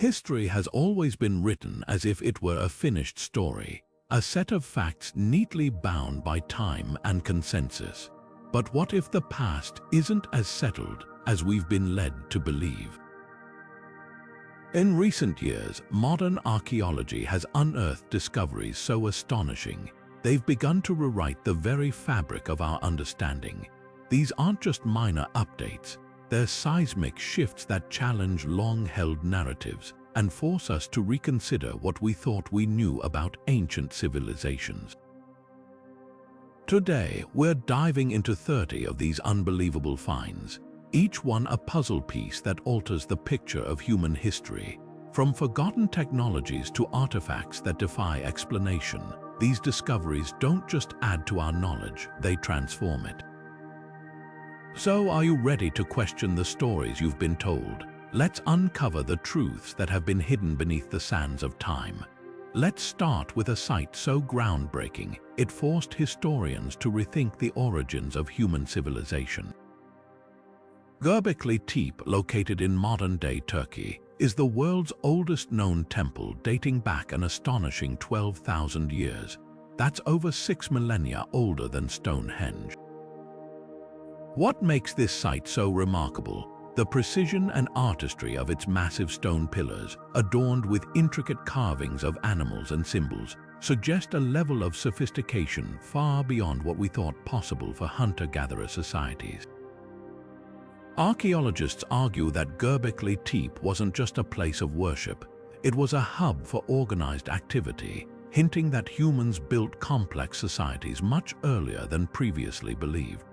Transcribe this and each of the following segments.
History has always been written as if it were a finished story, a set of facts neatly bound by time and consensus. But what if the past isn't as settled as we've been led to believe? In recent years, modern archaeology has unearthed discoveries so astonishing, they've begun to rewrite the very fabric of our understanding. These aren't just minor updates, they're seismic shifts that challenge long-held narratives and force us to reconsider what we thought we knew about ancient civilizations. Today, we're diving into 30 of these unbelievable finds, each one a puzzle piece that alters the picture of human history. From forgotten technologies to artifacts that defy explanation, these discoveries don't just add to our knowledge, they transform it. So, are you ready to question the stories you've been told? Let's uncover the truths that have been hidden beneath the sands of time. Let's start with a site so groundbreaking, it forced historians to rethink the origins of human civilization. Göbekli Tepe, located in modern-day Turkey, is the world's oldest known temple, dating back an astonishing 12,000 years. That's over 6 millennia older than Stonehenge. What makes this site so remarkable? The precision and artistry of its massive stone pillars, adorned with intricate carvings of animals and symbols, suggest a level of sophistication far beyond what we thought possible for hunter-gatherer societies. Archaeologists argue that Göbekli Tepe wasn't just a place of worship, it was a hub for organized activity, hinting that humans built complex societies much earlier than previously believed.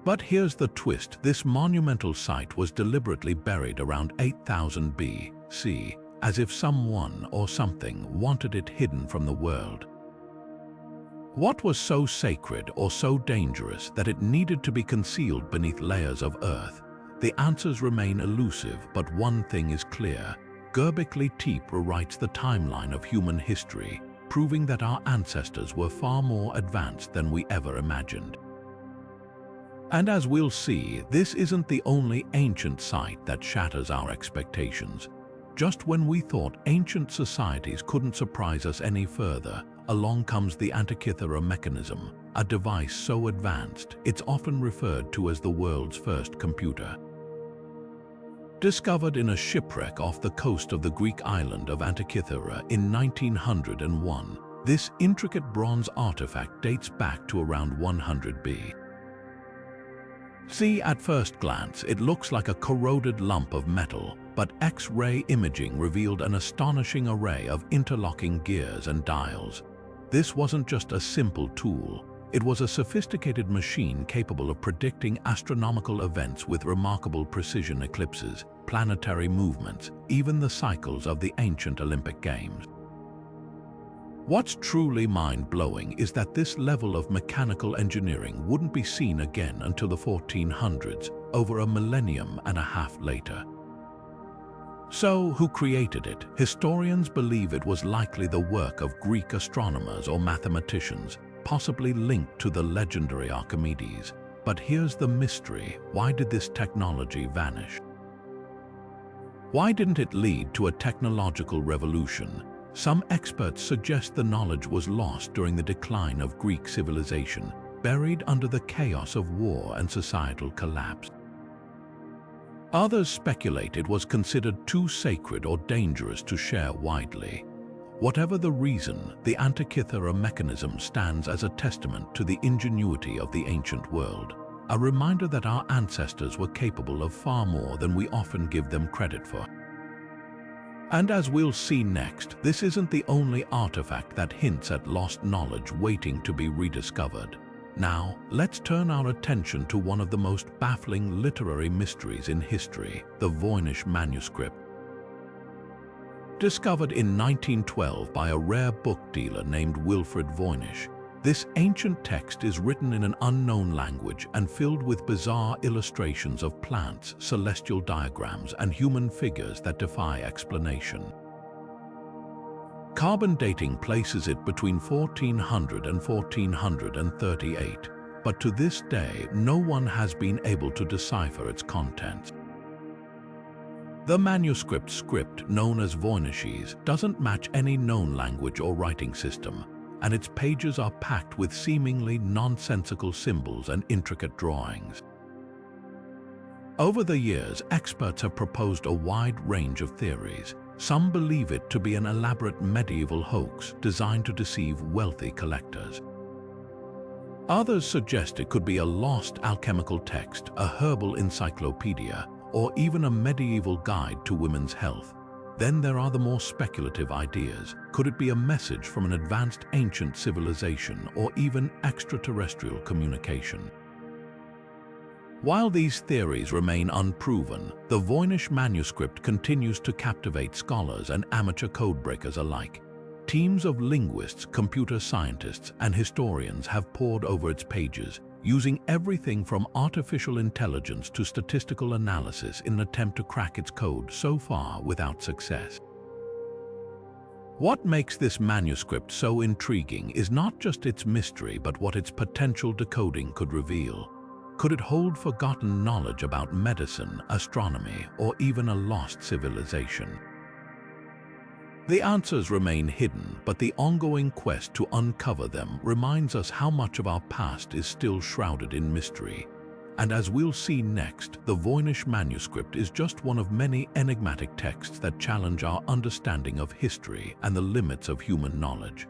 But here's the twist, this monumental site was deliberately buried around 8000 BC, as if someone or something wanted it hidden from the world. What was so sacred or so dangerous that it needed to be concealed beneath layers of earth? The answers remain elusive, but one thing is clear. Göbekli Tepe rewrites the timeline of human history, proving that our ancestors were far more advanced than we ever imagined. And as we'll see, this isn't the only ancient site that shatters our expectations. Just when we thought ancient societies couldn't surprise us any further, along comes the Antikythera Mechanism, a device so advanced it's often referred to as the world's first computer. Discovered in a shipwreck off the coast of the Greek island of Antikythera in 1901, this intricate bronze artifact dates back to around 100 BC. See, at first glance, it looks like a corroded lump of metal, but X-ray imaging revealed an astonishing array of interlocking gears and dials. This wasn't just a simple tool, it was a sophisticated machine capable of predicting astronomical events with remarkable precision: eclipses, planetary movements, even the cycles of the ancient Olympic Games. What's truly mind-blowing is that this level of mechanical engineering wouldn't be seen again until the 1400s, over a millennium and a half later. So, who created it? Historians believe it was likely the work of Greek astronomers or mathematicians, possibly linked to the legendary Archimedes. But here's the mystery: why did this technology vanish? Why didn't it lead to a technological revolution? Some experts suggest the knowledge was lost during the decline of Greek civilization, buried under the chaos of war and societal collapse. Others speculate it was considered too sacred or dangerous to share widely. Whatever the reason, the Antikythera Mechanism stands as a testament to the ingenuity of the ancient world, a reminder that our ancestors were capable of far more than we often give them credit for. And as we'll see next, this isn't the only artifact that hints at lost knowledge waiting to be rediscovered. Now, let's turn our attention to one of the most baffling literary mysteries in history, the Voynich Manuscript. Discovered in 1912 by a rare book dealer named Wilfrid Voynich, this ancient text is written in an unknown language and filled with bizarre illustrations of plants, celestial diagrams, and human figures that defy explanation. Carbon dating places it between 1400 and 1438, but to this day, no one has been able to decipher its contents. The manuscript script, known as Voyniches, doesn't match any known language or writing system, and its pages are packed with seemingly nonsensical symbols and intricate drawings. Over the years, experts have proposed a wide range of theories. Some believe it to be an elaborate medieval hoax designed to deceive wealthy collectors. Others suggest it could be a lost alchemical text, a herbal encyclopedia, or even a medieval guide to women's health. Then there are the more speculative ideas. Could it be a message from an advanced ancient civilization or even extraterrestrial communication? While these theories remain unproven, the Voynich manuscript continues to captivate scholars and amateur codebreakers alike. Teams of linguists, computer scientists, and historians have pored over its pages, using everything from artificial intelligence to statistical analysis in an attempt to crack its code, so far without success. What makes this manuscript so intriguing is not just its mystery, but what its potential decoding could reveal. Could it hold forgotten knowledge about medicine, astronomy, or even a lost civilization? The answers remain hidden, but the ongoing quest to uncover them reminds us how much of our past is still shrouded in mystery. And as we'll see next, the Voynich manuscript is just one of many enigmatic texts that challenge our understanding of history and the limits of human knowledge.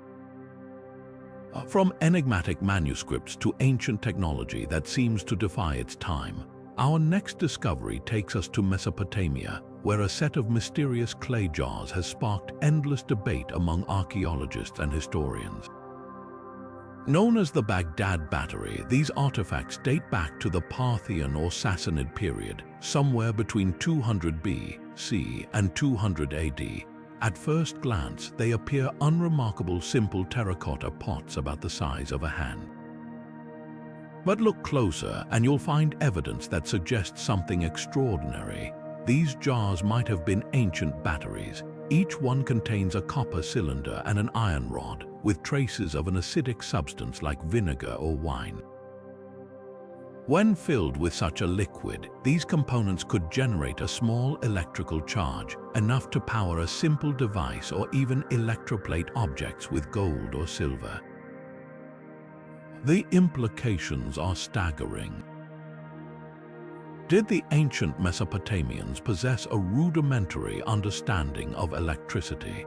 From enigmatic manuscripts to ancient technology that seems to defy its time, our next discovery takes us to Mesopotamia, where a set of mysterious clay jars has sparked endless debate among archaeologists and historians. Known as the Baghdad Battery, these artifacts date back to the Parthian or Sassanid period, somewhere between 200 BC and 200 AD. At first glance, they appear unremarkable simple terracotta pots about the size of a hand. But look closer and you'll find evidence that suggests something extraordinary. These jars might have been ancient batteries. Each one contains a copper cylinder and an iron rod, with traces of an acidic substance like vinegar or wine. When filled with such a liquid, these components could generate a small electrical charge, enough to power a simple device or even electroplate objects with gold or silver. The implications are staggering. Did the ancient Mesopotamians possess a rudimentary understanding of electricity?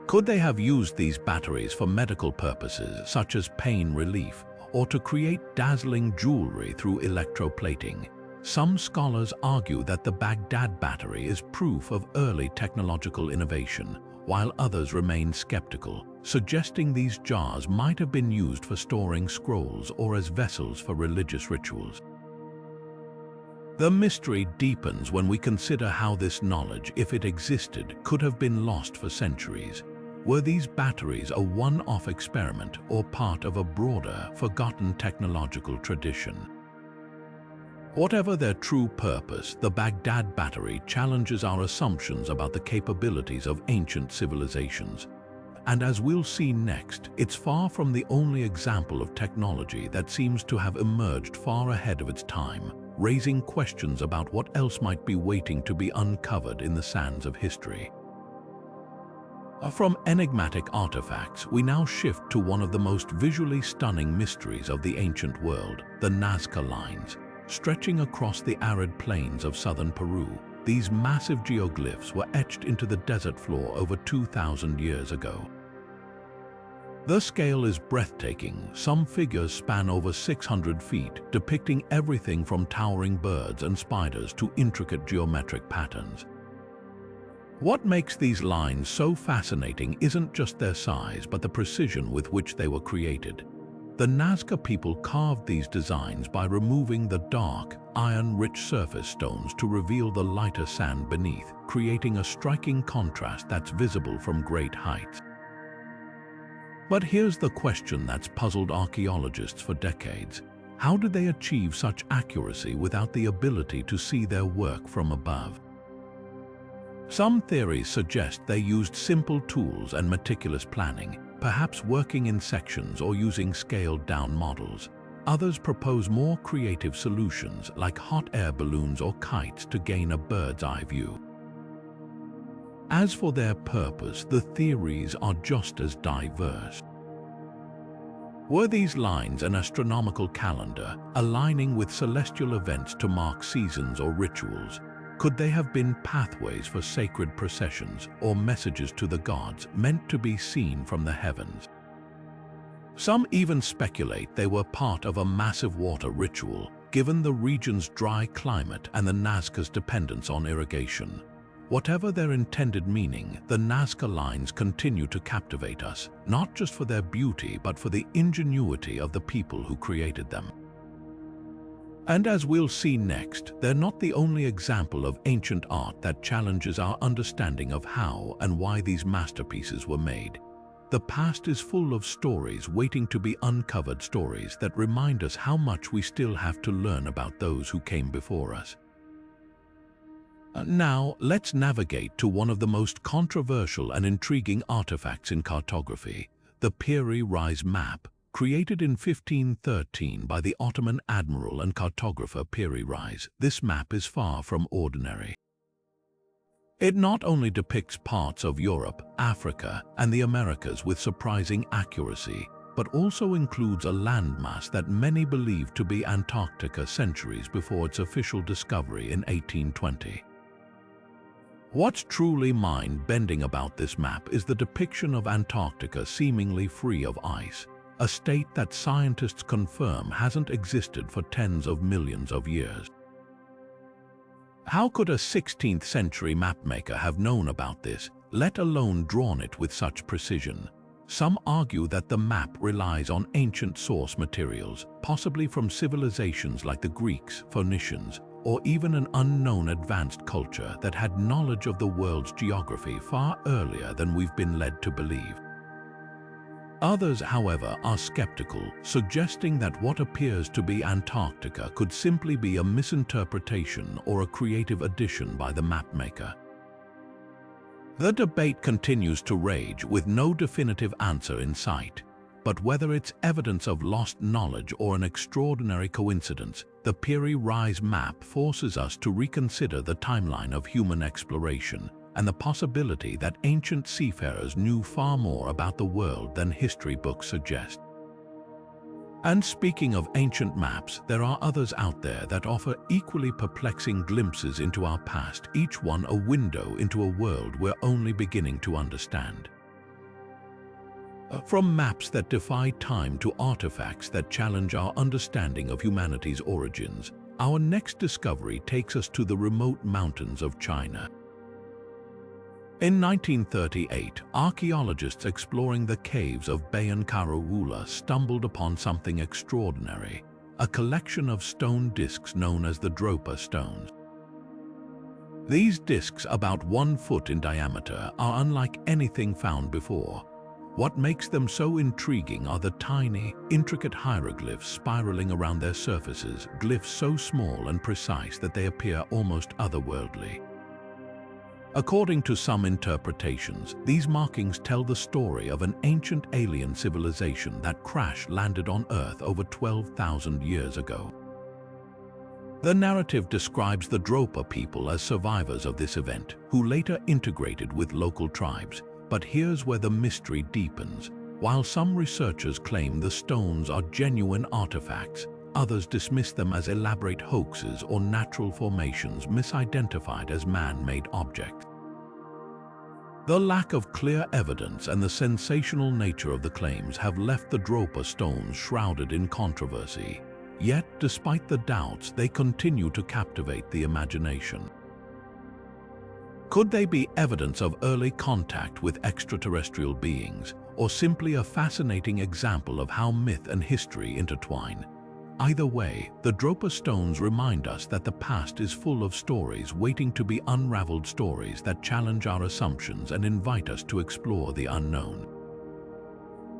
Could they have used these batteries for medical purposes, such as pain relief, or to create dazzling jewelry through electroplating? Some scholars argue that the Baghdad battery is proof of early technological innovation, while others remain skeptical, suggesting these jars might have been used for storing scrolls or as vessels for religious rituals. The mystery deepens when we consider how this knowledge, if it existed, could have been lost for centuries. Were these batteries a one-off experiment or part of a broader, forgotten technological tradition? Whatever their true purpose, the Baghdad battery challenges our assumptions about the capabilities of ancient civilizations. And as we'll see next, it's far from the only example of technology that seems to have emerged far ahead of its time, raising questions about what else might be waiting to be uncovered in the sands of history. From enigmatic artifacts, we now shift to one of the most visually stunning mysteries of the ancient world, the Nazca Lines. Stretching across the arid plains of southern Peru, these massive geoglyphs were etched into the desert floor over 2,000 years ago. The scale is breathtaking. Some figures span over 600 feet, depicting everything from towering birds and spiders to intricate geometric patterns. What makes these lines so fascinating isn't just their size, but the precision with which they were created. The Nazca people carved these designs by removing the dark, iron-rich surface stones to reveal the lighter sand beneath, creating a striking contrast that's visible from great heights. But here's the question that's puzzled archaeologists for decades. How did they achieve such accuracy without the ability to see their work from above? Some theories suggest they used simple tools and meticulous planning, perhaps working in sections or using scaled-down models. Others propose more creative solutions like hot air balloons or kites to gain a bird's-eye view. As for their purpose, the theories are just as diverse. Were these lines an astronomical calendar, aligning with celestial events to mark seasons or rituals? Could they have been pathways for sacred processions or messages to the gods meant to be seen from the heavens? Some even speculate they were part of a massive water ritual, given the region's dry climate and the Nazca's dependence on irrigation. Whatever their intended meaning, the Nazca Lines continue to captivate us, not just for their beauty but for the ingenuity of the people who created them. And as we'll see next, they're not the only example of ancient art that challenges our understanding of how and why these masterpieces were made. The past is full of stories waiting to be uncovered, stories that remind us how much we still have to learn about those who came before us. Now, let's navigate to one of the most controversial and intriguing artifacts in cartography, the Piri Reis map, created in 1513 by the Ottoman admiral and cartographer Piri Reis. This map is far from ordinary. It not only depicts parts of Europe, Africa, and the Americas with surprising accuracy, but also includes a landmass that many believe to be Antarctica centuries before its official discovery in 1820. What's truly mind-bending about this map is the depiction of Antarctica seemingly free of ice, a state that scientists confirm hasn't existed for tens of millions of years. How could a 16th century mapmaker have known about this, let alone drawn it with such precision? Some argue that the map relies on ancient source materials, possibly from civilizations like the Greeks, Phoenicians, or even an unknown advanced culture that had knowledge of the world's geography far earlier than we've been led to believe. Others, however, are skeptical, suggesting that what appears to be Antarctica could simply be a misinterpretation or a creative addition by the mapmaker. The debate continues to rage with no definitive answer in sight. But whether it's evidence of lost knowledge or an extraordinary coincidence, the Piri Reis map forces us to reconsider the timeline of human exploration and the possibility that ancient seafarers knew far more about the world than history books suggest. And speaking of ancient maps, there are others out there that offer equally perplexing glimpses into our past, each one a window into a world we're only beginning to understand. From maps that defy time to artifacts that challenge our understanding of humanity's origins, our next discovery takes us to the remote mountains of China. In 1938, archaeologists exploring the caves of Bayan Karaula stumbled upon something extraordinary, a collection of stone discs known as the Dropa stones. These discs, about 1 foot in diameter, are unlike anything found before. What makes them so intriguing are the tiny, intricate hieroglyphs spiraling around their surfaces, glyphs so small and precise that they appear almost otherworldly. According to some interpretations, these markings tell the story of an ancient alien civilization that crash-landed on Earth over 12,000 years ago. The narrative describes the Dropa people as survivors of this event, who later integrated with local tribes. But here's where the mystery deepens. While some researchers claim the stones are genuine artifacts, others dismiss them as elaborate hoaxes or natural formations misidentified as man-made objects. The lack of clear evidence and the sensational nature of the claims have left the Dropa stones shrouded in controversy. Yet, despite the doubts, they continue to captivate the imagination. Could they be evidence of early contact with extraterrestrial beings, or simply a fascinating example of how myth and history intertwine? Either way, the Dropa stones remind us that the past is full of stories waiting to be unraveled, stories that challenge our assumptions and invite us to explore the unknown.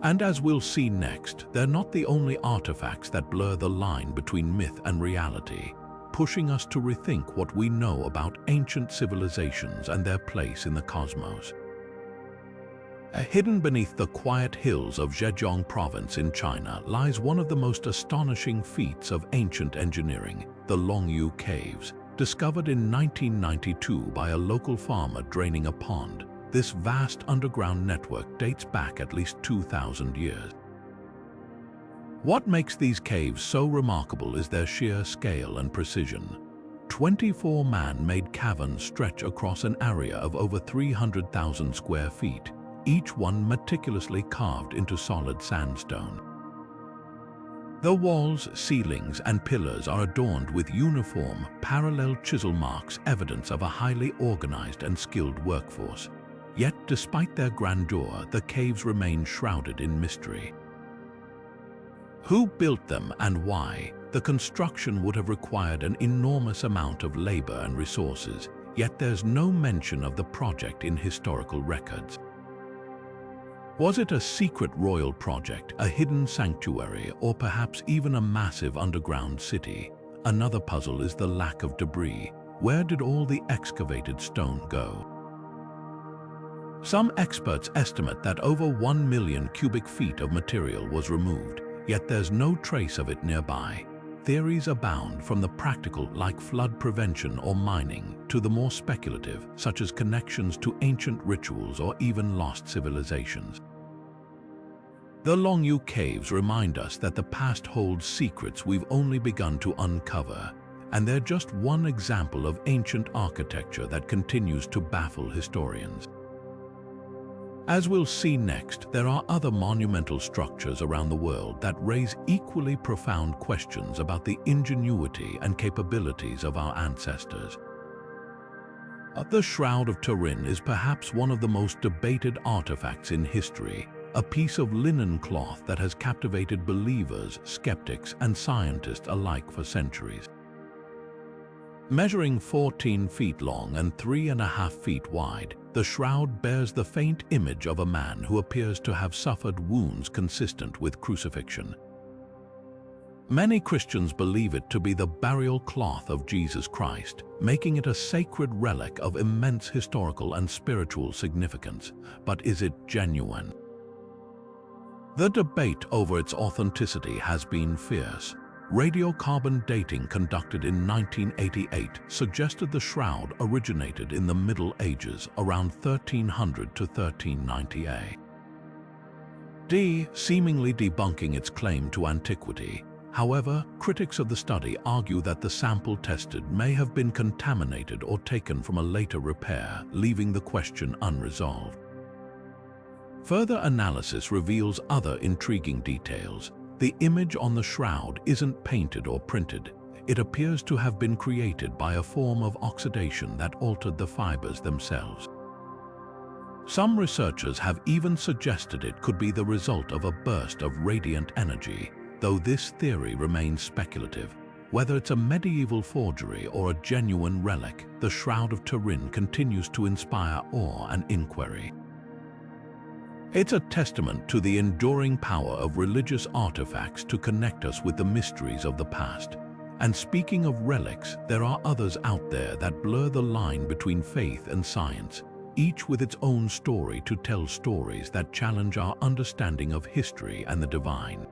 And as we'll see next, they're not the only artifacts that blur the line between myth and reality, pushing us to rethink what we know about ancient civilizations and their place in the cosmos. Hidden beneath the quiet hills of Zhejiang province in China lies one of the most astonishing feats of ancient engineering, the Longyu Caves. Discovered in 1992 by a local farmer draining a pond, this vast underground network dates back at least 2,000 years. What makes these caves so remarkable is their sheer scale and precision. 24 man-made caverns stretch across an area of over 300,000 square feet, each one meticulously carved into solid sandstone. The walls, ceilings, and pillars are adorned with uniform, parallel chisel marks, evidence of a highly organized and skilled workforce. Yet, despite their grandeur, the caves remain shrouded in mystery. Who built them and why? The construction would have required an enormous amount of labor and resources, yet there's no mention of the project in historical records. Was it a secret royal project, a hidden sanctuary, or perhaps even a massive underground city? Another puzzle is the lack of debris. Where did all the excavated stone go? Some experts estimate that over 1 million cubic feet of material was removed, yet there's no trace of it nearby. Theories abound, from the practical, like flood prevention or mining, to the more speculative, such as connections to ancient rituals or even lost civilizations. The Longyu Caves remind us that the past holds secrets we've only begun to uncover, and they're just one example of ancient architecture that continues to baffle historians. As we'll see next, there are other monumental structures around the world that raise equally profound questions about the ingenuity and capabilities of our ancestors. The Shroud of Turin is perhaps one of the most debated artifacts in history, a piece of linen cloth that has captivated believers, skeptics, and scientists alike for centuries. Measuring 14 feet long and 3.5 feet wide, the shroud bears the faint image of a man who appears to have suffered wounds consistent with crucifixion. Many Christians believe it to be the burial cloth of Jesus Christ, making it a sacred relic of immense historical and spiritual significance. But is it genuine? The debate over its authenticity has been fierce. Radiocarbon dating conducted in 1988 suggested the shroud originated in the Middle Ages, around 1300 to 1390 AD, seemingly debunking its claim to antiquity. However, critics of the study argue that the sample tested may have been contaminated or taken from a later repair, leaving the question unresolved. Further analysis reveals other intriguing details. The image on the shroud isn't painted or printed. It appears to have been created by a form of oxidation that altered the fibers themselves. Some researchers have even suggested it could be the result of a burst of radiant energy, though this theory remains speculative. Whether it's a medieval forgery or a genuine relic, the Shroud of Turin continues to inspire awe and inquiry. It's a testament to the enduring power of religious artifacts to connect us with the mysteries of the past. And speaking of relics, there are others out there that blur the line between faith and science, each with its own story to tell, stories that challenge our understanding of history and the divine.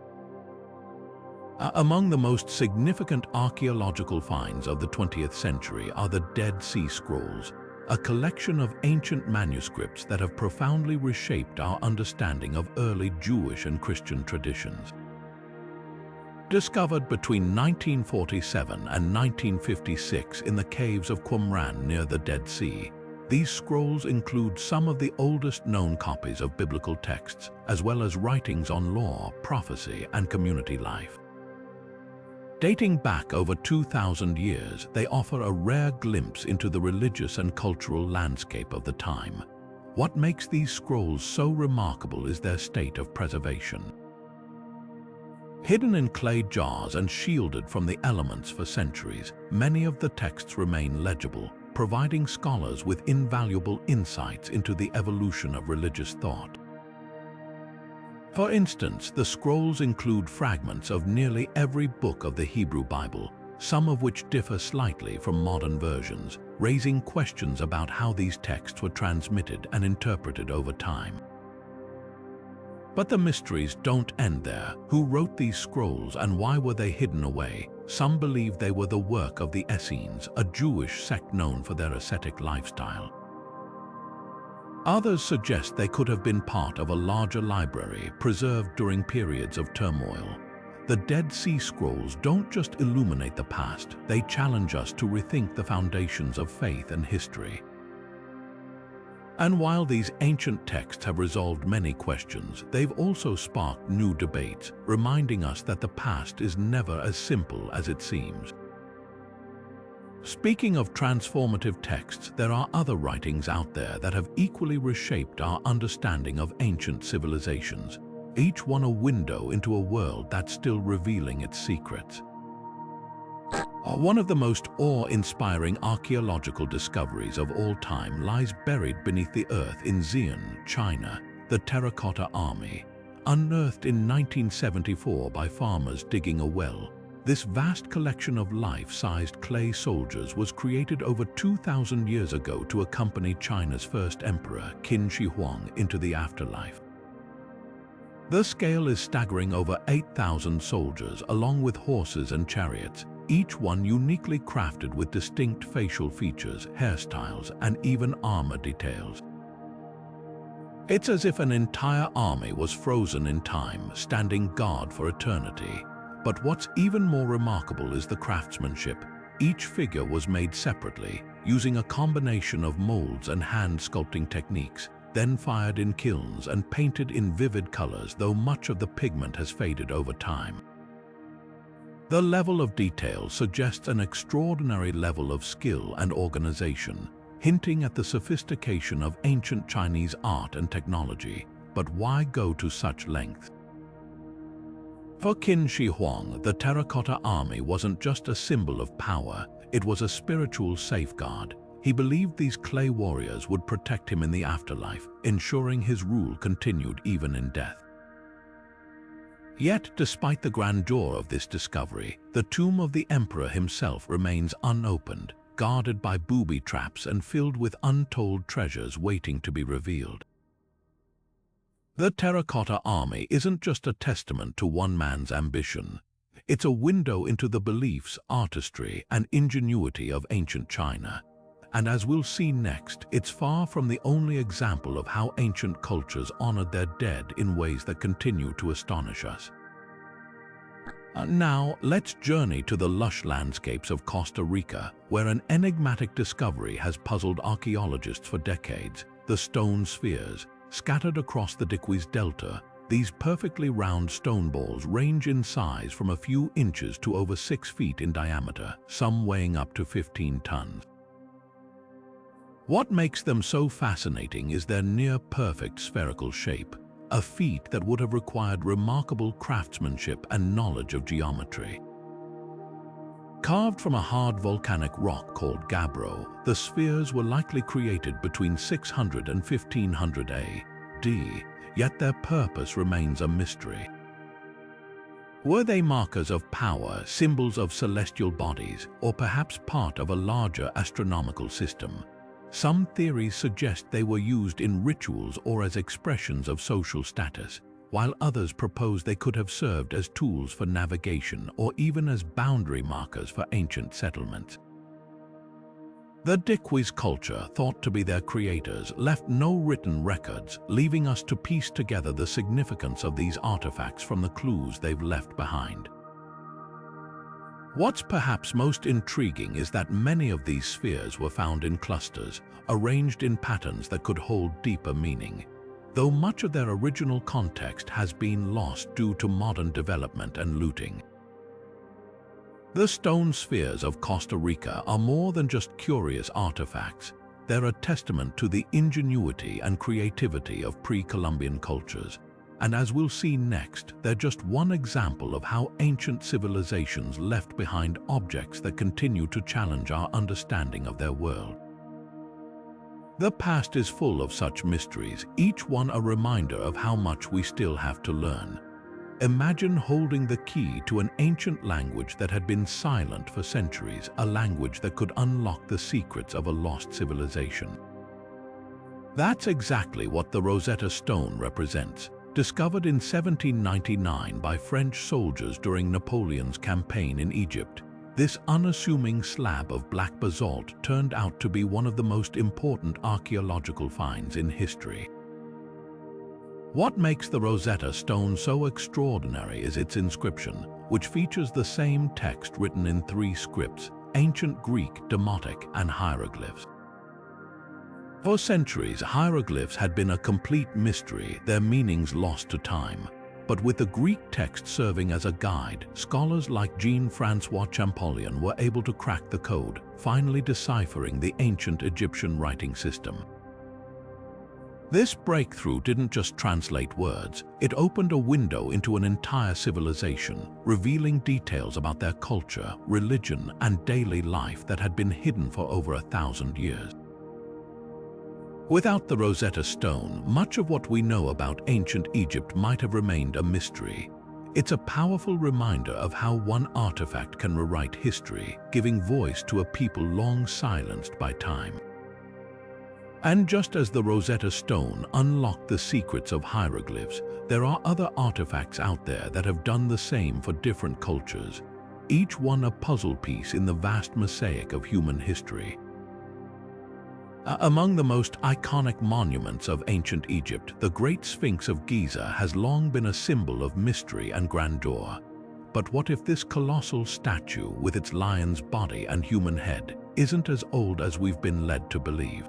Among the most significant archaeological finds of the 20th century are the Dead Sea Scrolls, a collection of ancient manuscripts that have profoundly reshaped our understanding of early Jewish and Christian traditions. Discovered between 1947 and 1956 in the caves of Qumran near the Dead Sea, these scrolls include some of the oldest known copies of biblical texts, as well as writings on law, prophecy, and community life. Dating back over 2,000 years, they offer a rare glimpse into the religious and cultural landscape of the time. What makes these scrolls so remarkable is their state of preservation. Hidden in clay jars and shielded from the elements for centuries, many of the texts remain legible, providing scholars with invaluable insights into the evolution of religious thought. For instance, the scrolls include fragments of nearly every book of the Hebrew Bible, some of which differ slightly from modern versions, raising questions about how these texts were transmitted and interpreted over time. But the mysteries don't end there. Who wrote these scrolls and why were they hidden away? Some believe they were the work of the Essenes, a Jewish sect known for their ascetic lifestyle. Others suggest they could have been part of a larger library preserved during periods of turmoil. The Dead Sea Scrolls don't just illuminate the past, they challenge us to rethink the foundations of faith and history. And while these ancient texts have resolved many questions, they've also sparked new debates, reminding us that the past is never as simple as it seems. Speaking of transformative texts, there are other writings out there that have equally reshaped our understanding of ancient civilizations, each one a window into a world that's still revealing its secrets. One of the most awe-inspiring archaeological discoveries of all time lies buried beneath the earth in Xi'an, China, the Terracotta Army. Unearthed in 1974 by farmers digging a well, this vast collection of life-sized clay soldiers was created over 2,000 years ago to accompany China's first emperor, Qin Shi Huang, into the afterlife. The scale is staggering: over 8,000 soldiers, along with horses and chariots, each one uniquely crafted with distinct facial features, hairstyles, and even armor details. It's as if an entire army was frozen in time, standing guard for eternity. But what's even more remarkable is the craftsmanship. Each figure was made separately, using a combination of molds and hand sculpting techniques, then fired in kilns and painted in vivid colors, though much of the pigment has faded over time. The level of detail suggests an extraordinary level of skill and organization, hinting at the sophistication of ancient Chinese art and technology. But why go to such lengths? For Qin Shi Huang, the Terracotta Army wasn't just a symbol of power, it was a spiritual safeguard. He believed these clay warriors would protect him in the afterlife, ensuring his rule continued even in death. Yet, despite the grandeur of this discovery, the tomb of the emperor himself remains unopened, guarded by booby traps and filled with untold treasures waiting to be revealed. The Terracotta Army isn't just a testament to one man's ambition. It's a window into the beliefs, artistry, and ingenuity of ancient China. And as we'll see next, it's far from the only example of how ancient cultures honored their dead in ways that continue to astonish us. Now, let's journey to the lush landscapes of Costa Rica, where an enigmatic discovery has puzzled archaeologists for decades: the stone spheres. Scattered across the Diquis Delta, these perfectly round stone balls range in size from a few inches to over 6 feet in diameter, some weighing up to 15 tons. What makes them so fascinating is their near-perfect spherical shape, a feat that would have required remarkable craftsmanship and knowledge of geometry. Carved from a hard volcanic rock called gabbro, the spheres were likely created between 600 and 1500 AD, yet their purpose remains a mystery. Were they markers of power, symbols of celestial bodies, or perhaps part of a larger astronomical system? Some theories suggest they were used in rituals or as expressions of social status, while others propose they could have served as tools for navigation or even as boundary markers for ancient settlements. The Diquis culture, thought to be their creators, left no written records, leaving us to piece together the significance of these artifacts from the clues they've left behind. What's perhaps most intriguing is that many of these spheres were found in clusters, arranged in patterns that could hold deeper meaning, though much of their original context has been lost due to modern development and looting. The stone spheres of Costa Rica are more than just curious artifacts. They're a testament to the ingenuity and creativity of pre-Columbian cultures. And as we'll see next, they're just one example of how ancient civilizations left behind objects that continue to challenge our understanding of their world. The past is full of such mysteries, each one a reminder of how much we still have to learn. Imagine holding the key to an ancient language that had been silent for centuries, a language that could unlock the secrets of a lost civilization. That's exactly what the Rosetta Stone represents. Discovered in 1799 by French soldiers during Napoleon's campaign in Egypt, this unassuming slab of black basalt turned out to be one of the most important archaeological finds in history. What makes the Rosetta Stone so extraordinary is its inscription, which features the same text written in 3 scripts: ancient Greek, Demotic, and hieroglyphs. For centuries, hieroglyphs had been a complete mystery, their meanings lost to time. But with the Greek text serving as a guide, scholars like Jean-François Champollion were able to crack the code, finally deciphering the ancient Egyptian writing system. This breakthrough didn't just translate words, it opened a window into an entire civilization, revealing details about their culture, religion, and daily life that had been hidden for over 1,000 years. Without the Rosetta Stone, much of what we know about ancient Egypt might have remained a mystery. It's a powerful reminder of how one artifact can rewrite history, giving voice to a people long silenced by time. And just as the Rosetta Stone unlocked the secrets of hieroglyphs, there are other artifacts out there that have done the same for different cultures, each one a puzzle piece in the vast mosaic of human history. Among the most iconic monuments of ancient Egypt, the Great Sphinx of Giza has long been a symbol of mystery and grandeur. But what if this colossal statue, with its lion's body and human head, isn't as old as we've been led to believe?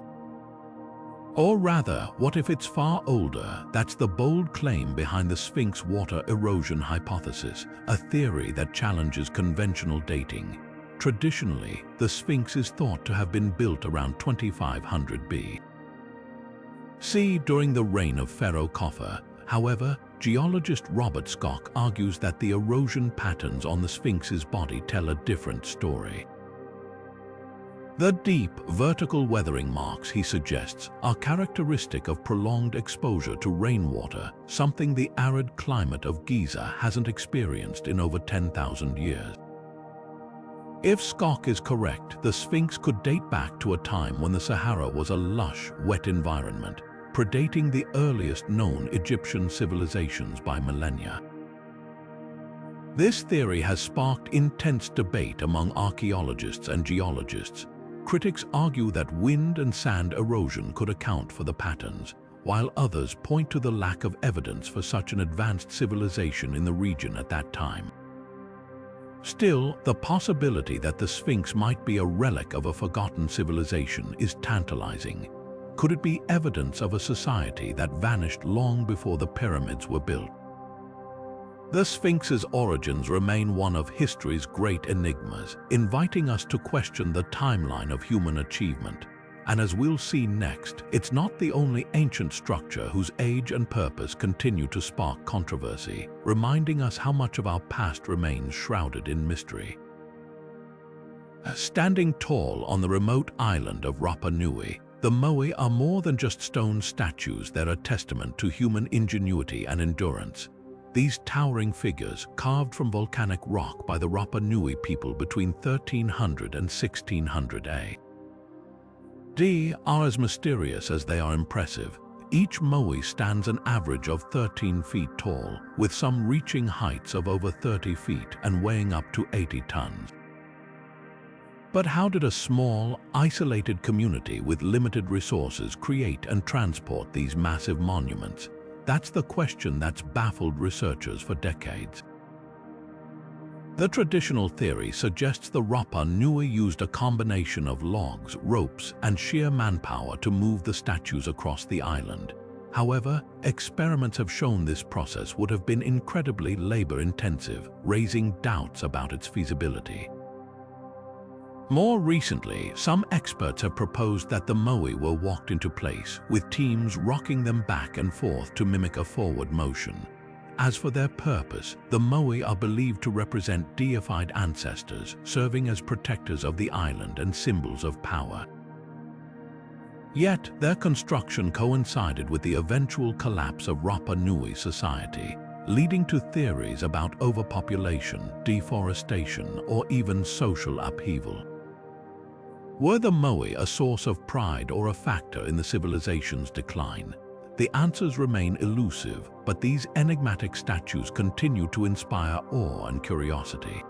Or rather, what if it's far older? That's the bold claim behind the Sphinx water erosion hypothesis, a theory that challenges conventional dating. Traditionally, the Sphinx is thought to have been built around 2500 BC during the reign of Pharaoh Khafre. However, geologist Robert Schoch argues that the erosion patterns on the Sphinx's body tell a different story. The deep, vertical weathering marks, he suggests, are characteristic of prolonged exposure to rainwater, something the arid climate of Giza hasn't experienced in over 10,000 years. If Schoch is correct, the Sphinx could date back to a time when the Sahara was a lush, wet environment, predating the earliest known Egyptian civilizations by millennia. This theory has sparked intense debate among archaeologists and geologists. Critics argue that wind and sand erosion could account for the patterns, while others point to the lack of evidence for such an advanced civilization in the region at that time. Still, the possibility that the Sphinx might be a relic of a forgotten civilization is tantalizing. Could it be evidence of a society that vanished long before the pyramids were built? The Sphinx's origins remain one of history's great enigmas, inviting us to question the timeline of human achievement. And as we'll see next, it's not the only ancient structure whose age and purpose continue to spark controversy, reminding us how much of our past remains shrouded in mystery. Standing tall on the remote island of Rapa Nui, the Moai are more than just stone statues. They're a testament to human ingenuity and endurance. These towering figures, carved from volcanic rock by the Rapa Nui people between 1300 and 1600 AD, are as mysterious as they are impressive. Each Moai stands an average of 13 feet tall, with some reaching heights of over 30 feet and weighing up to 80 tons. But how did a small, isolated community with limited resources create and transport these massive monuments? That's the question that's baffled researchers for decades. The traditional theory suggests the Rapa Nui used a combination of logs, ropes, and sheer manpower to move the statues across the island. However, experiments have shown this process would have been incredibly labor-intensive, raising doubts about its feasibility. More recently, some experts have proposed that the Moai were walked into place, with teams rocking them back and forth to mimic a forward motion. As for their purpose, the Moai are believed to represent deified ancestors, serving as protectors of the island and symbols of power. Yet, their construction coincided with the eventual collapse of Rapa Nui society, leading to theories about overpopulation, deforestation, or even social upheaval. Were the Moai a source of pride or a factor in the civilization's decline? The answers remain elusive, but these enigmatic statues continue to inspire awe and curiosity.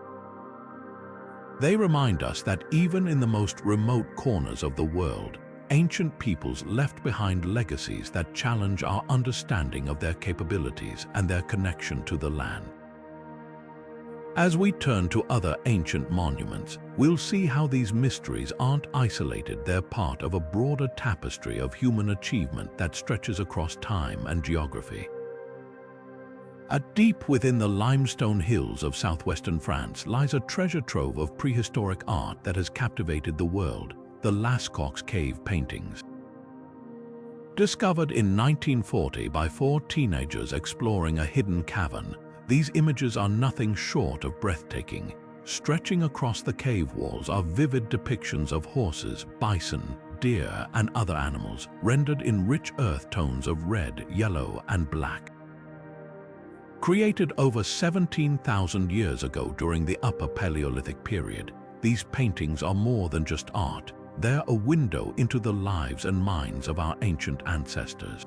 They remind us that even in the most remote corners of the world, ancient peoples left behind legacies that challenge our understanding of their capabilities and their connection to the land. As we turn to other ancient monuments, we'll see how these mysteries aren't isolated, they're part of a broader tapestry of human achievement that stretches across time and geography. Deep within the limestone hills of southwestern France lies a treasure trove of prehistoric art that has captivated the world, the Lascaux cave paintings. Discovered in 1940 by 4 teenagers exploring a hidden cavern, these images are nothing short of breathtaking. Stretching across the cave walls are vivid depictions of horses, bison, deer, and other animals, rendered in rich earth tones of red, yellow, and black. Created over 17,000 years ago during the Upper Paleolithic period, these paintings are more than just art. They're a window into the lives and minds of our ancient ancestors.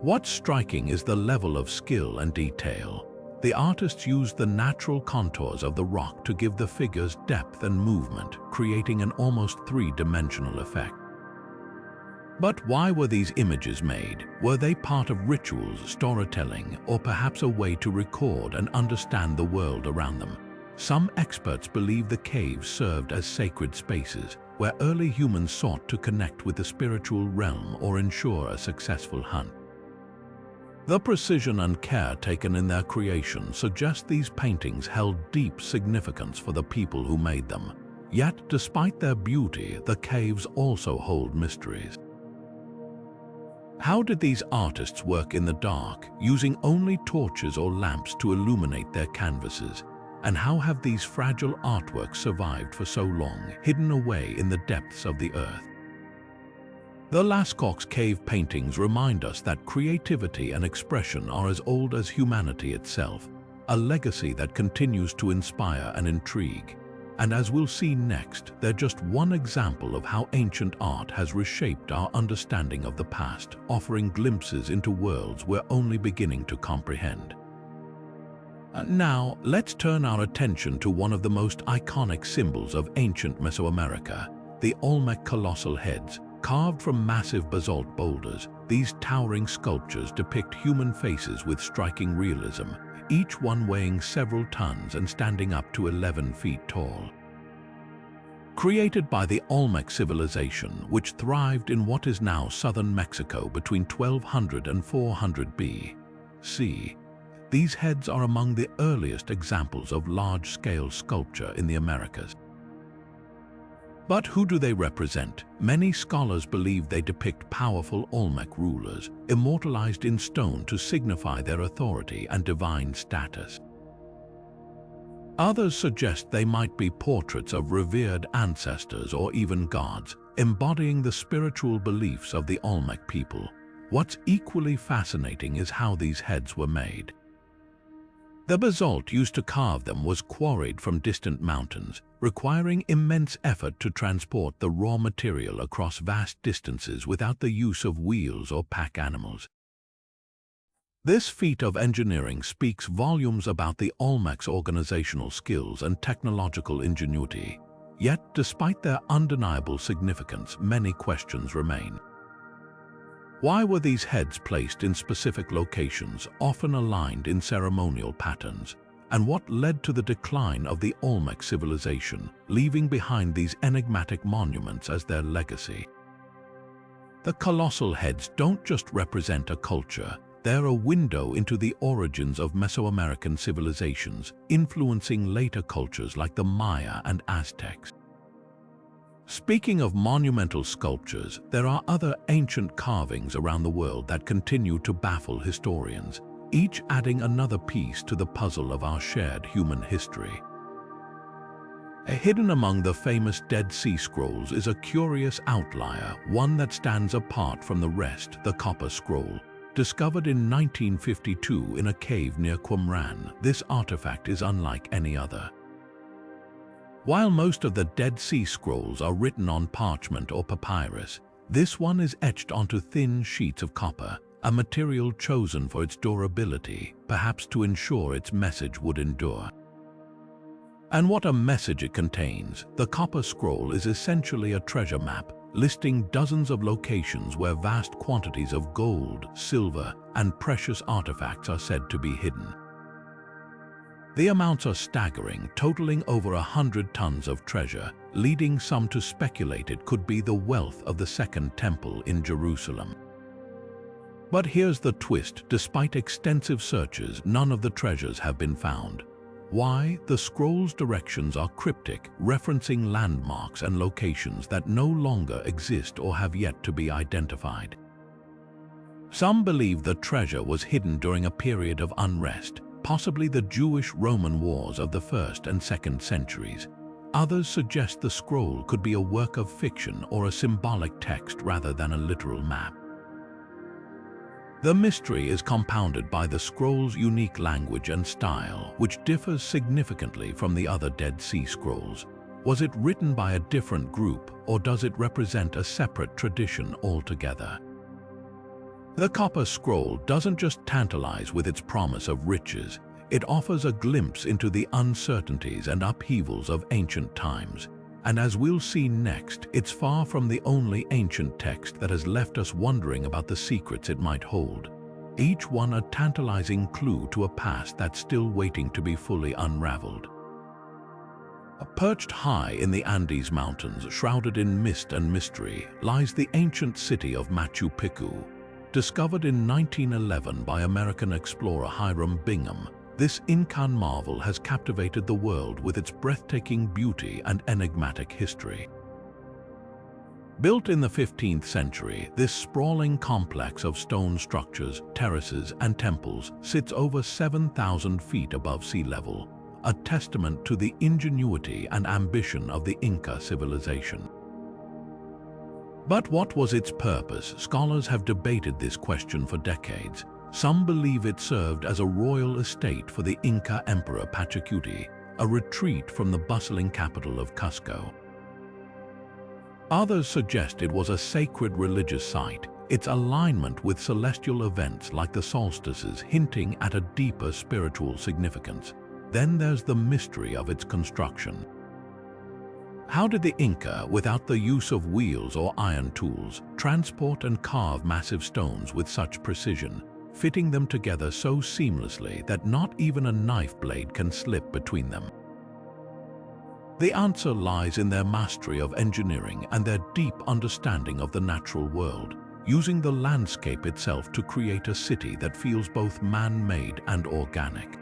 What's striking is the level of skill and detail. The artists used the natural contours of the rock to give the figures depth and movement, creating an almost three-dimensional effect. But why were these images made? Were they part of rituals, storytelling, or perhaps a way to record and understand the world around them? Some experts believe the caves served as sacred spaces, where early humans sought to connect with the spiritual realm or ensure a successful hunt. The precision and care taken in their creation suggest these paintings held deep significance for the people who made them. Yet, despite their beauty, the caves also hold mysteries. How did these artists work in the dark, using only torches or lamps to illuminate their canvases? And how have these fragile artworks survived for so long, hidden away in the depths of the earth? The Lascaux cave paintings remind us that creativity and expression are as old as humanity itself, a legacy that continues to inspire and intrigue. And as we'll see next, they're just one example of how ancient art has reshaped our understanding of the past, offering glimpses into worlds we're only beginning to comprehend. Now, let's turn our attention to one of the most iconic symbols of ancient Mesoamerica, the Olmec colossal heads. Carved from massive basalt boulders, these towering sculptures depict human faces with striking realism, each one weighing several tons and standing up to 11 feet tall. Created by the Olmec civilization, which thrived in what is now southern Mexico between 1200 and 400 BC, these heads are among the earliest examples of large-scale sculpture in the Americas. But who do they represent? Many scholars believe they depict powerful Olmec rulers, immortalized in stone to signify their authority and divine status. Others suggest they might be portraits of revered ancestors or even gods, embodying the spiritual beliefs of the Olmec people. What's equally fascinating is how these heads were made. The basalt used to carve them was quarried from distant mountains, requiring immense effort to transport the raw material across vast distances without the use of wheels or pack animals. This feat of engineering speaks volumes about the Olmec's organizational skills and technological ingenuity. Yet, despite their undeniable significance, many questions remain. Why were these heads placed in specific locations, often aligned in ceremonial patterns? And what led to the decline of the Olmec civilization, leaving behind these enigmatic monuments as their legacy? The colossal heads don't just represent a culture, they're a window into the origins of Mesoamerican civilizations, influencing later cultures like the Maya and Aztecs. Speaking of monumental sculptures, there are other ancient carvings around the world that continue to baffle historians, each adding another piece to the puzzle of our shared human history. Hidden among the famous Dead Sea Scrolls is a curious outlier, one that stands apart from the rest, the Copper Scroll. Discovered in 1952 in a cave near Qumran, this artifact is unlike any other. While most of the Dead Sea Scrolls are written on parchment or papyrus, This one is etched onto thin sheets of copper, a material chosen for its durability, perhaps to ensure its message would endure. And what a message it contains! The copper scroll is essentially a treasure map, listing dozens of locations where vast quantities of gold, silver, and precious artifacts are said to be hidden. The amounts are staggering, totaling over 100 tons of treasure, leading some to speculate it could be the wealth of the Second Temple in Jerusalem. But here's the twist: despite extensive searches, none of the treasures have been found. Why? The scroll's directions are cryptic, referencing landmarks and locations that no longer exist or have yet to be identified. Some believe the treasure was hidden during a period of unrest, possibly the Jewish-Roman wars of the 1st and 2nd centuries. Others suggest the scroll could be a work of fiction or a symbolic text rather than a literal map. The mystery is compounded by the scroll's unique language and style, which differs significantly from the other Dead Sea Scrolls. Was it written by a different group, or does it represent a separate tradition altogether? The copper scroll doesn't just tantalize with its promise of riches, it offers a glimpse into the uncertainties and upheavals of ancient times. And as we'll see next, it's far from the only ancient text that has left us wondering about the secrets it might hold. Each one a tantalizing clue to a past that's still waiting to be fully unraveled. Perched high in the Andes Mountains, shrouded in mist and mystery, lies the ancient city of Machu Picchu. Discovered in 1911 by American explorer Hiram Bingham, this Incan marvel has captivated the world with its breathtaking beauty and enigmatic history. Built in the 15th century, this sprawling complex of stone structures, terraces, and temples sits over 7,000 feet above sea level, a testament to the ingenuity and ambition of the Inca civilization. But what was its purpose? Scholars have debated this question for decades. Some believe it served as a royal estate for the Inca Emperor Pachacuti, a retreat from the bustling capital of Cusco. Others suggest it was a sacred religious site, its alignment with celestial events like the solstices hinting at a deeper spiritual significance. Then there's the mystery of its construction. How did the Inca, without the use of wheels or iron tools, transport and carve massive stones with such precision, fitting them together so seamlessly that not even a knife blade can slip between them? The answer lies in their mastery of engineering and their deep understanding of the natural world, using the landscape itself to create a city that feels both man-made and organic.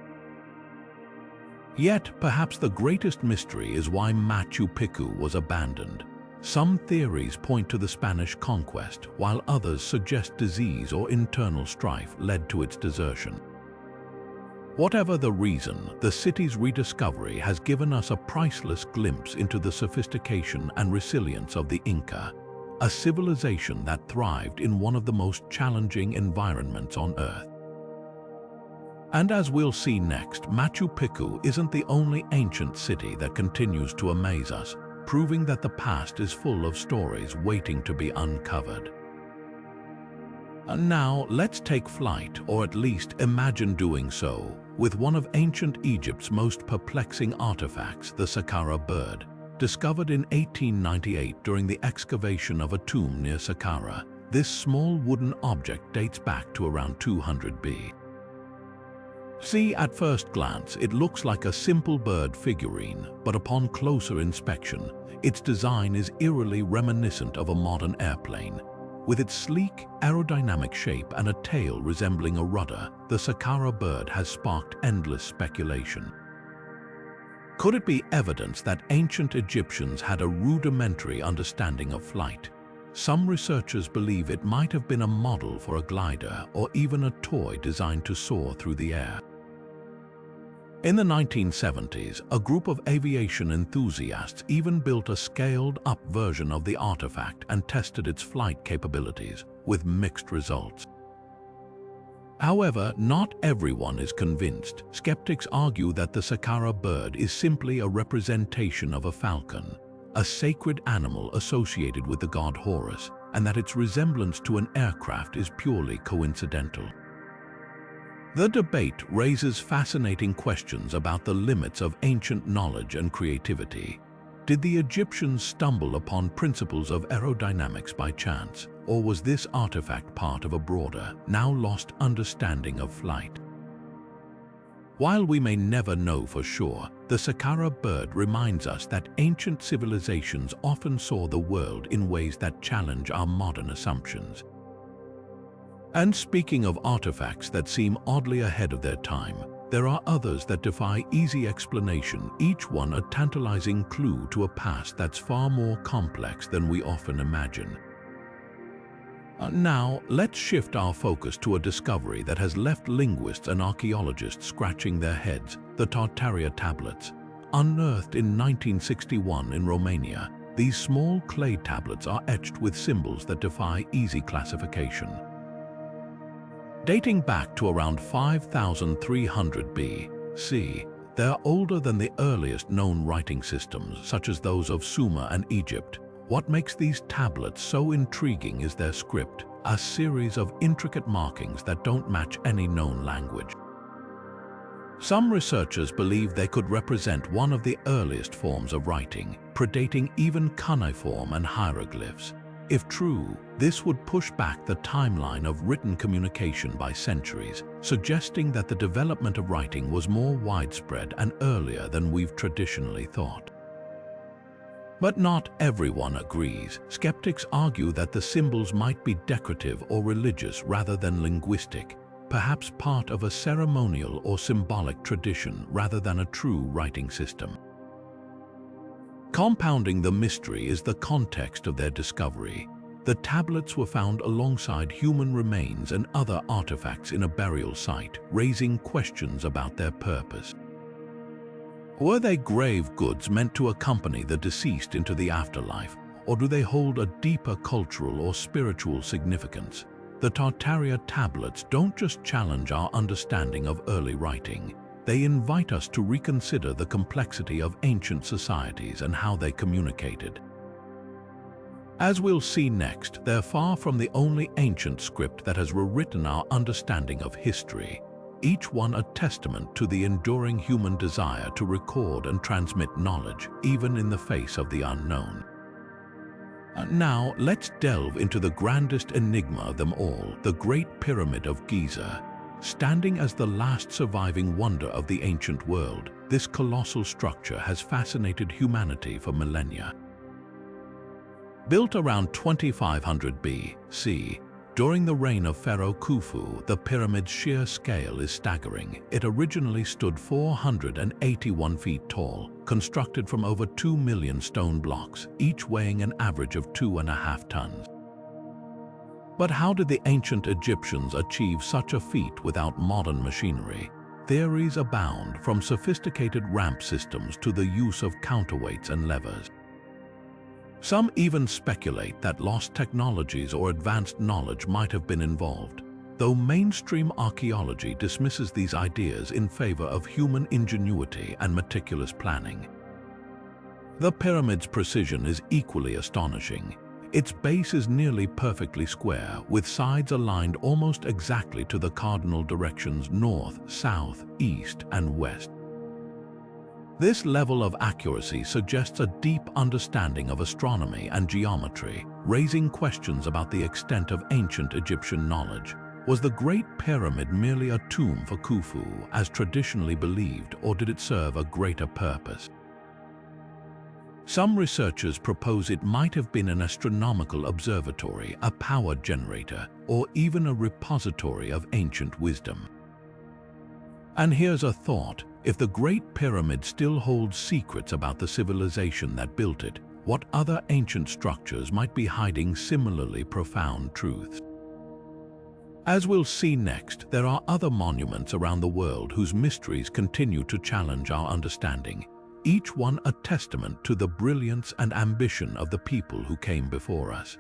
Yet, perhaps the greatest mystery is why Machu Picchu was abandoned. Some theories point to the Spanish conquest, while others suggest disease or internal strife led to its desertion. Whatever the reason, the city's rediscovery has given us a priceless glimpse into the sophistication and resilience of the Inca, a civilization that thrived in one of the most challenging environments on Earth. And as we'll see next, Machu Picchu isn't the only ancient city that continues to amaze us, proving that the past is full of stories waiting to be uncovered. And now, let's take flight, or at least imagine doing so, with one of ancient Egypt's most perplexing artifacts, the Saqqara bird. Discovered in 1898 during the excavation of a tomb near Saqqara, this small wooden object dates back to around 200 BC. See, at first glance, it looks like a simple bird figurine, but upon closer inspection, its design is eerily reminiscent of a modern airplane. With its sleek, aerodynamic shape and a tail resembling a rudder, the Saqqara bird has sparked endless speculation. Could it be evidence that ancient Egyptians had a rudimentary understanding of flight? Some researchers believe it might have been a model for a glider or even a toy designed to soar through the air. In the 1970s, a group of aviation enthusiasts even built a scaled-up version of the artifact and tested its flight capabilities, with mixed results. However, not everyone is convinced. Skeptics argue that the Saqqara bird is simply a representation of a falcon, a sacred animal associated with the god Horus, and that its resemblance to an aircraft is purely coincidental. The debate raises fascinating questions about the limits of ancient knowledge and creativity. Did the Egyptians stumble upon principles of aerodynamics by chance, or was this artifact part of a broader, now lost understanding of flight? While we may never know for sure, the Saqqara bird reminds us that ancient civilizations often saw the world in ways that challenge our modern assumptions. And speaking of artifacts that seem oddly ahead of their time, there are others that defy easy explanation, each one a tantalizing clue to a past that's far more complex than we often imagine. Now, let's shift our focus to a discovery that has left linguists and archaeologists scratching their heads: the Tartaria tablets. Unearthed in 1961 in Romania, these small clay tablets are etched with symbols that defy easy classification. Dating back to around 5300 BC, they are older than the earliest known writing systems, such as those of Sumer and Egypt. What makes these tablets so intriguing is their script, a series of intricate markings that don't match any known language. Some researchers believe they could represent one of the earliest forms of writing, predating even cuneiform and hieroglyphs. If true, this would push back the timeline of written communication by centuries, suggesting that the development of writing was more widespread and earlier than we've traditionally thought. But not everyone agrees. Skeptics argue that the symbols might be decorative or religious rather than linguistic, perhaps part of a ceremonial or symbolic tradition rather than a true writing system. Compounding the mystery is the context of their discovery. The tablets were found alongside human remains and other artifacts in a burial site, raising questions about their purpose. Were they grave goods meant to accompany the deceased into the afterlife, or do they hold a deeper cultural or spiritual significance? The Tartaria tablets don't just challenge our understanding of early writing. They invite us to reconsider the complexity of ancient societies and how they communicated. As we'll see next, they're far from the only ancient script that has rewritten our understanding of history, each one a testament to the enduring human desire to record and transmit knowledge, even in the face of the unknown. Now, let's delve into the grandest enigma of them all, the Great Pyramid of Giza. Standing as the last surviving wonder of the ancient world, this colossal structure has fascinated humanity for millennia. Built around 2500 BC, during the reign of Pharaoh Khufu, the pyramid's sheer scale is staggering. It originally stood 481 feet tall, constructed from over 2 million stone blocks, each weighing an average of 2.5 tons. But how did the ancient Egyptians achieve such a feat without modern machinery? Theories abound, from sophisticated ramp systems to the use of counterweights and levers. Some even speculate that lost technologies or advanced knowledge might have been involved, though mainstream archaeology dismisses these ideas in favor of human ingenuity and meticulous planning. The pyramid's precision is equally astonishing. Its base is nearly perfectly square, with sides aligned almost exactly to the cardinal directions north, south, east, and west. This level of accuracy suggests a deep understanding of astronomy and geometry, raising questions about the extent of ancient Egyptian knowledge. Was the Great Pyramid merely a tomb for Khufu, as traditionally believed, or did it serve a greater purpose? Some researchers propose it might have been an astronomical observatory, a power generator, or even a repository of ancient wisdom. And here's a thought: if the Great Pyramid still holds secrets about the civilization that built it, what other ancient structures might be hiding similarly profound truths? As we'll see next, there are other monuments around the world whose mysteries continue to challenge our understanding, each one a testament to the brilliance and ambition of the people who came before us.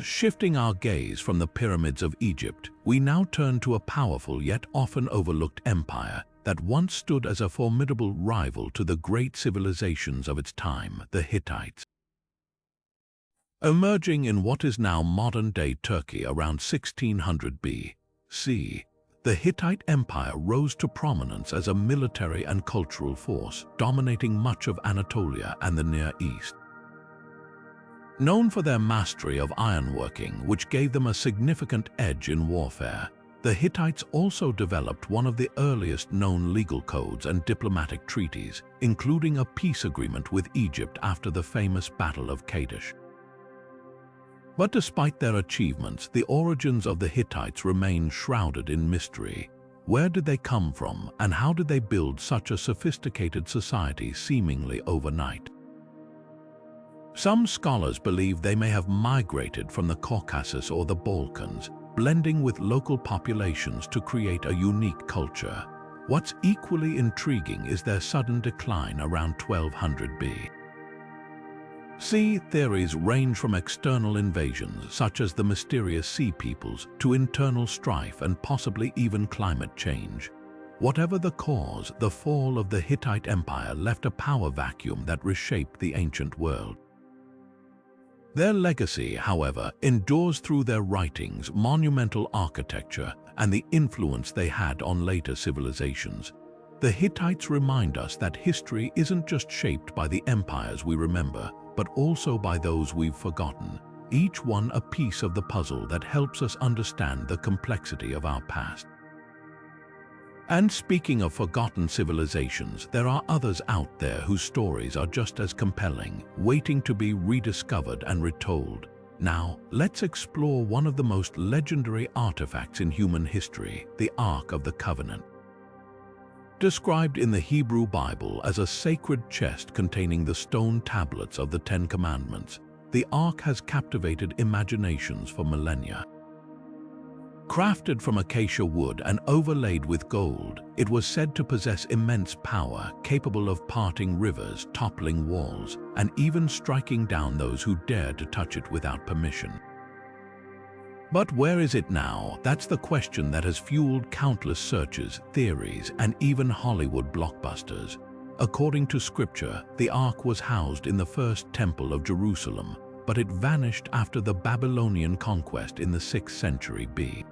Shifting our gaze from the pyramids of Egypt, we now turn to a powerful yet often overlooked empire that once stood as a formidable rival to the great civilizations of its time, the Hittites. Emerging in what is now modern-day Turkey around 1600 B.C., the Hittite Empire rose to prominence as a military and cultural force, dominating much of Anatolia and the Near East. Known for their mastery of ironworking, which gave them a significant edge in warfare, the Hittites also developed one of the earliest known legal codes and diplomatic treaties, including a peace agreement with Egypt after the famous Battle of Kadesh. But despite their achievements, the origins of the Hittites remain shrouded in mystery. Where did they come from, and how did they build such a sophisticated society seemingly overnight? Some scholars believe they may have migrated from the Caucasus or the Balkans, blending with local populations to create a unique culture. What's equally intriguing is their sudden decline around 1200 B.C. Theories range from external invasions, such as the mysterious Sea Peoples, to internal strife and possibly even climate change. Whatever the cause, the fall of the Hittite Empire left a power vacuum that reshaped the ancient world. Their legacy, however, endures through their writings, monumental architecture, and the influence they had on later civilizations. The Hittites remind us that history isn't just shaped by the empires we remember, but also by those we've forgotten, each one a piece of the puzzle that helps us understand the complexity of our past. And speaking of forgotten civilizations, there are others out there whose stories are just as compelling, waiting to be rediscovered and retold. Now, let's explore one of the most legendary artifacts in human history, the Ark of the Covenant. Described in the Hebrew Bible as a sacred chest containing the stone tablets of the Ten Commandments, the Ark has captivated imaginations for millennia. Crafted from acacia wood and overlaid with gold, it was said to possess immense power, capable of parting rivers, toppling walls, and even striking down those who dared to touch it without permission. But where is it now? That's the question that has fueled countless searches, theories, and even Hollywood blockbusters. According to scripture, the Ark was housed in the first temple of Jerusalem, but it vanished after the Babylonian conquest in the 6th century B.C.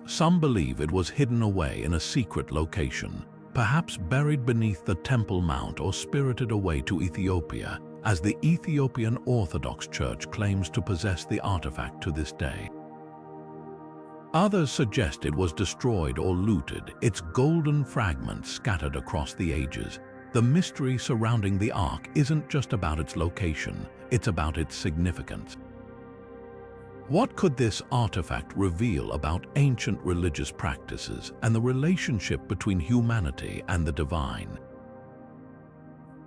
Some believe it was hidden away in a secret location, perhaps buried beneath the Temple Mount or spirited away to Ethiopia, as the Ethiopian Orthodox Church claims to possess the artifact to this day. Others suggest it was destroyed or looted, its golden fragments scattered across the ages. The mystery surrounding the Ark isn't just about its location, it's about its significance. What could this artifact reveal about ancient religious practices and the relationship between humanity and the divine?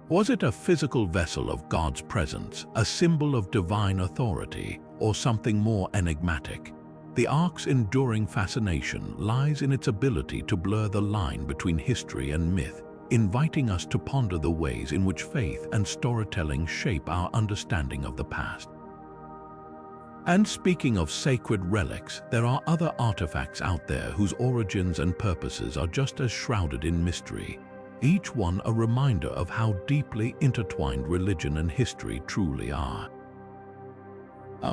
Was it a physical vessel of God's presence, a symbol of divine authority, or something more enigmatic? The Ark's enduring fascination lies in its ability to blur the line between history and myth, inviting us to ponder the ways in which faith and storytelling shape our understanding of the past. And speaking of sacred relics, there are other artifacts out there whose origins and purposes are just as shrouded in mystery, each one a reminder of how deeply intertwined religion and history truly are.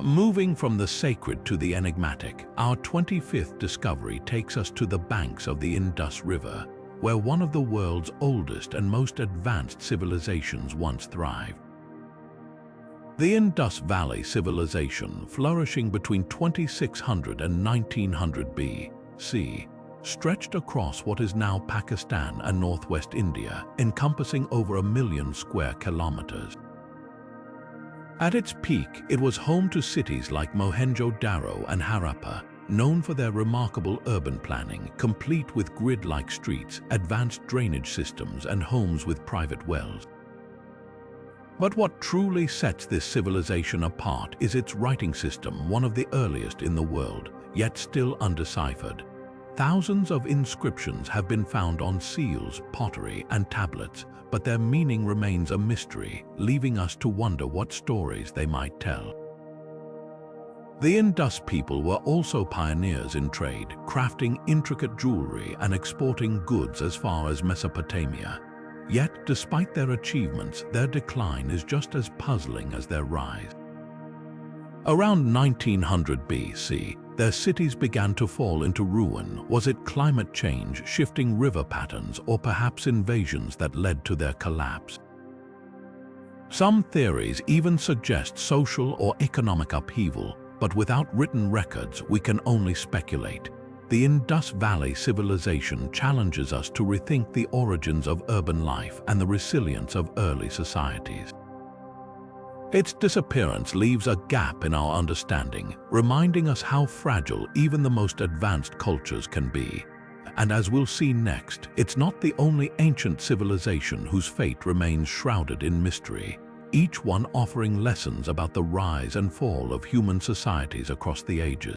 Moving from the sacred to the enigmatic, our 25th discovery takes us to the banks of the Indus River, where one of the world's oldest and most advanced civilizations once thrived. The Indus Valley Civilization, flourishing between 2600 and 1900 B.C., stretched across what is now Pakistan and northwest India, encompassing over 1 million square kilometers. At its peak, it was home to cities like Mohenjo-Daro and Harappa, known for their remarkable urban planning, complete with grid-like streets, advanced drainage systems, and homes with private wells. But what truly sets this civilization apart is its writing system, one of the earliest in the world, yet still undeciphered. Thousands of inscriptions have been found on seals, pottery, and tablets, but their meaning remains a mystery, leaving us to wonder what stories they might tell. The Indus people were also pioneers in trade, crafting intricate jewelry and exporting goods as far as Mesopotamia. Yet, despite their achievements, their decline is just as puzzling as their rise. Around 1900 BC, their cities began to fall into ruin. Was it climate change, shifting river patterns, or perhaps invasions that led to their collapse? Some theories even suggest social or economic upheaval, but without written records, we can only speculate. The Indus Valley civilization challenges us to rethink the origins of urban life and the resilience of early societies. Its disappearance leaves a gap in our understanding, reminding us how fragile even the most advanced cultures can be. And as we'll see next, it's not the only ancient civilization whose fate remains shrouded in mystery, each one offering lessons about the rise and fall of human societies across the ages.